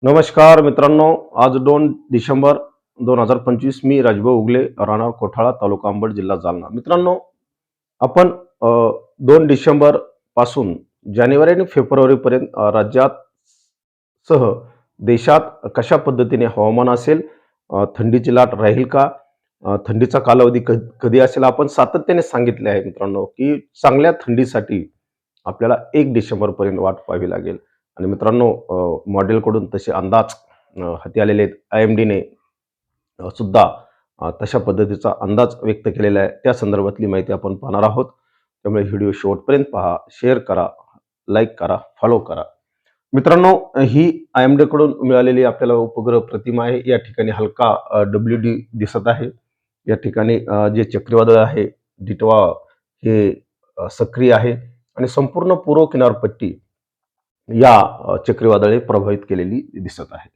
नमस्कार मित्रांनो, आज 2 डिसेंबर 2025 मी राजभाऊ उगले, राहणार कोठाळा, तालुका अंबड, जिल्हा जालना. मित्रांनो, आपण 2 डिसेंबर पासून जानेवारी आणि फेब्रुवारीपर्यंत राज्यात सह देशात कशा पद्धतीने हवामान असेल, थंडीची लाट राहील का, थंडीचा कालावधी कधी असेल, आपण सातत्याने सांगितले आहे मित्रांनो, की चांगल्या थंडीसाठी आपल्याला 1 डिसेंबरपर्यंत वाट पाहावी लागेल. आणि मित्रांनो, मॉडेलकडून तसे अंदाज हाती आलेले आहेत. IMDने सुद्धा तशा पद्धतीचा अंदाज व्यक्त केलेला आहे. त्या संदर्भातली माहिती आपण पाहणार आहोत. त्यामुळे व्हिडिओ शेवटपर्यंत पहा, शेअर करा, लाईक करा, फॉलो करा. मित्रांनो, ही IMD कडून मिळालेली आपल्याला उपग्रह प्रतिमा आहे. या ठिकाणी हलका WD दिसत आहे. या ठिकाणी जे चक्रीवादळ आहे डिटवा हे सक्रिय आहे आणि संपूर्ण पूर्व किनारपट्टी या चक्रीवादळे प्रभावित केलेली दिसत आहे.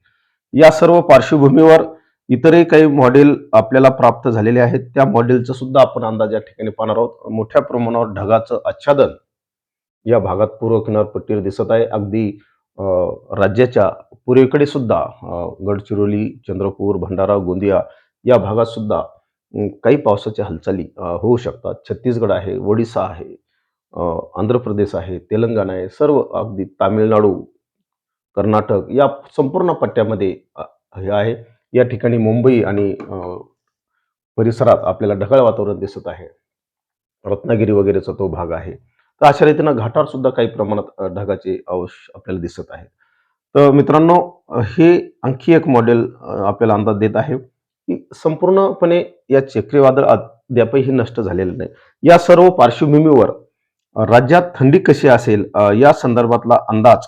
या सर्व पार्श्वभूमीवर इतरही काही मॉडेल आपल्याला प्राप्त झालेले आहेत. त्या मॉडेलचा सुद्धा आपण अंदाज या ठिकाणी पाहणार आहोत. मोठ्या प्रमाणावर ढगाचं आच्छादन या भागात पूर्व किनारपट्टीवर दिसत आहे. अगदी राज्याच्या पूर्वेकडे सुद्धा गडचिरोली, चंद्रपूर, भंडारा, गोंदिया या भागात सुद्धा काही पावसाच्या हालचाली होऊ शकतात. छत्तीसगड आहे, ओडिसा आहे, आंध्र प्रदेश आहे, तेलंगणा आहे, सर्व अगदी तामिळनाडू, कर्नाटक या संपूर्ण पट्ट्यामध्ये हे आहे. या ठिकाणी मुंबई आणि परिसरात आपल्याला ढगाळ वातावरण दिसत आहे. रत्नागिरी वगैरेचा तो भाग आहे. तर अशा रीतीनं घाटावर सुद्धा काही प्रमाणात ढगाचे अंश आपल्याला दिसत आहेत. तर मित्रांनो, हे आणखी एक मॉडेल आपल्याला अंदाज देत आहे की संपूर्णपणे या चक्रीवादळ अद्यापही नष्ट झालेलं नाही. या सर्व पार्श्वभूमीवर राज्यात थंडी कशी असेल या संदर्भातला अंदाज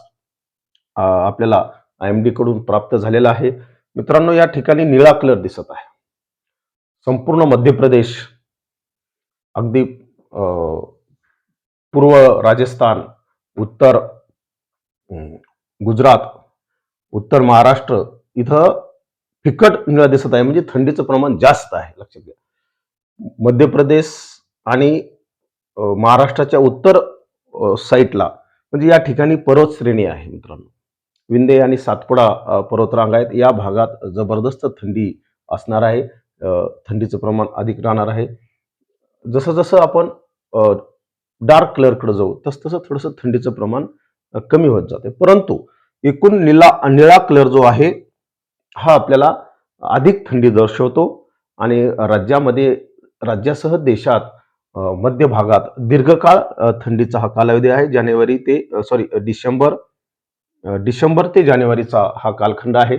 आपल्याला IMD कडून प्राप्त झालेला आहे. मित्रांनो, या ठिकाणी निळा कलर दिसत आहे. संपूर्ण मध्य प्रदेश, अगदी पूर्व राजस्थान, उत्तर गुजरात, उत्तर महाराष्ट्र इथं फिकट निळा दिसत आहे. म्हणजे थंडीचं प्रमाण जास्त आहे, लक्षात घ्या. मध्य प्रदेश आणि महाराष्ट्राच्या उत्तर साईडला म्हणजे या ठिकाणी पर्वत श्रेणी आहे मित्रांनो. विंध्य आणि सातपुडा पर्वतरांग आहेत. या भागात जबरदस्त थंडी असणार आहे. थंडीचं प्रमाण अधिक राहणार आहे. जसं जसं आपण डार्क कलरकडे जाऊ तसं थोडंसं थंडीचं प्रमाण कमी होत जाते. परंतु एकूण निळा कलर जो आहे हा आपल्याला अधिक थंडी दर्शवतो आणि राज्यासह देशात मध्य भागात दीर्घकाळ थंडीचा हा कालावधी आहे. डिसेंबर ते जानेवारीचा हा कालखंड आहे.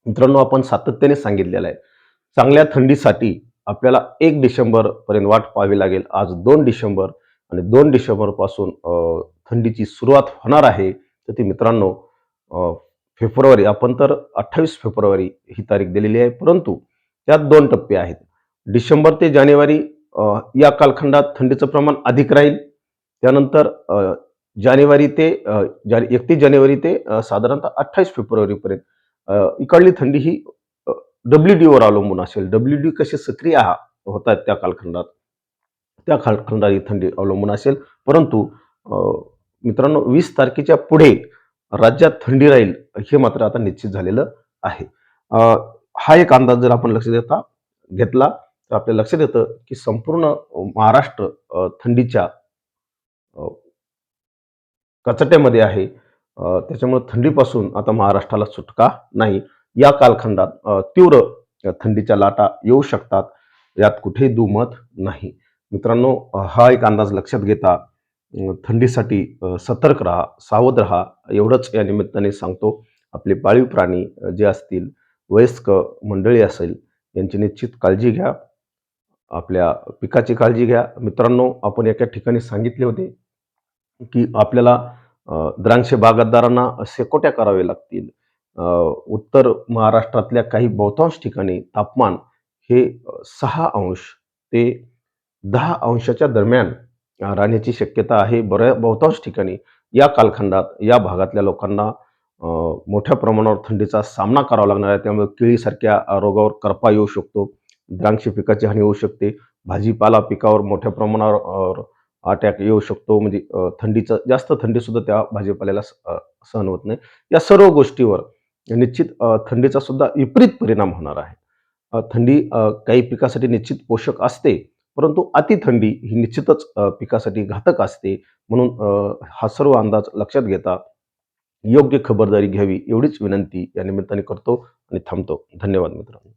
मित्रांनो, आपण सातत्याने सांगितलेलं आहे, चांगल्या थंडीसाठी आपल्याला 1 डिसेंबर पर्यंत वाट पाहावी लागेल. आज 2 डिसेंबर आणि 2 डिसेंबर पासून थंडीची सुरुवात होणार आहे. तर ती मित्रांनो फेब्रुवारी, आपण तर 28 फेब्रुवारी ही तारीख दिलेली आहे. परंतु त्यात 2 टप्पे आहेत. डिसेंबर ते जानेवारी या कालखंडात थंडीचं प्रमाण अधिक राहील. त्यानंतर 31 जानेवारी ते साधारणतः 28 फेब्रुवारीपर्यंत इकडली थंडी ही WD वर अवलंबून असेल. WD कसे सक्रिय होतात त्या कालखंडात ही थंडी अवलंबून असेल. परंतु मित्रांनो, 20 तारखेच्या पुढे राज्यात थंडी राहील हे मात्र आता निश्चित झालेलं आहे. हा एक अंदाज जर आपण लक्षात घेतला तर आपल्याला लक्षात येतं की संपूर्ण महाराष्ट्र थंडीच्या कचाट्यामध्ये आहे. त्याच्यामुळे थंडीपासून आता महाराष्ट्राला सुटका नाही. या कालखंडात तीव्र थंडीच्या लाटा येऊ शकतात, यात कुठेही दुमत नाही. मित्रांनो, हा एक अंदाज लक्षात घेता थंडीसाठी सतर्क राहा, सावध राहा, एवढंच या निमित्ताने सांगतो. आपले पाळीव प्राणी जे असतील, वयस्क मंडळी असेल, यांची निश्चित काळजी घ्या. आपल्या पिकाची काळजी घ्या. मित्रांनो, आपण एका ठिकाणी सांगितले होते की आपल्याला द्राक्ष बागायतदारांना शेकोट्या करावे लागतील. उत्तर महाराष्ट्रातल्या काही बहुतांश ठिकाणी तापमान हे 6 अंश ते 10 अंशाच्या दरम्यान राहण्याची शक्यता आहे. बहुतांश ठिकाणी या कालखंडात या भागातल्या लोकांना मोठ्या प्रमाणावर थंडीचा सामना करावा लागणार आहे. त्यामुळे केळीसारख्या रोगावर करपा येऊ शकतो, द्राक्ष पिकाची हानी होऊ शकते, भाजीपाला पिकावर मोठ्या प्रमाणावर अटॅक येऊ शकतो. म्हणजे जास्त थंडी सुद्धा त्या भाजीपाल्याला सहन होत नाही. या सर्व गोष्टीवर निश्चित थंडीचा सुद्धा विपरीत परिणाम होणार आहे. थंडी काही पिकासाठी निश्चित पोषक असते, परंतु अतिथंडी ही निश्चितच पिकासाठी घातक असते. म्हणून हा सर्व अंदाज लक्षात घेता योग्य खबरदारी घ्यावी एवढीच विनंती या निमित्ताने करतो आणि थांबतो. धन्यवाद मित्रांनो.